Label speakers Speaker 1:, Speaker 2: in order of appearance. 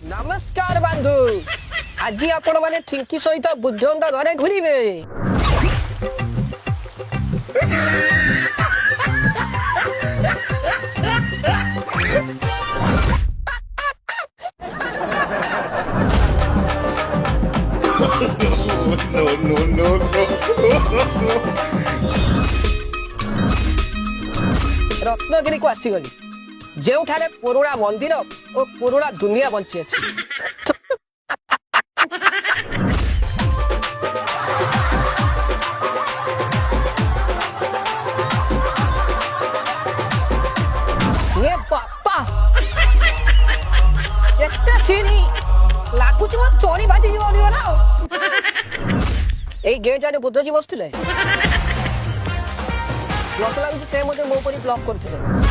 Speaker 1: नमस्कार बंधु आज आपण माने थिंकी सहित बुद्धंड घरे घुरीबे रत्नगिरी को आसीगली ଯେଉଁଠାରେ ପୁରୁଣା ମନ୍ଦିର ଓ ପୁରୁଣା ଦୁନିଆ ବଞ୍ଚି ଅଛି। ଏ ବାପା ଏତେ ସିନି ଲାଗୁଛି ମୋ ଚଣି ବାଟି ଯିବ ନା ଏଇ ଗେଟ୍ ଆଡେ ବୁଦ୍ଧଜୀ ବସୁଥିଲେ ମତେ ଲାଗୁଛି ସେ ମୋତେ ମୋ ଉପରେ ବ୍ଲକ୍ କରୁଥିଲେ।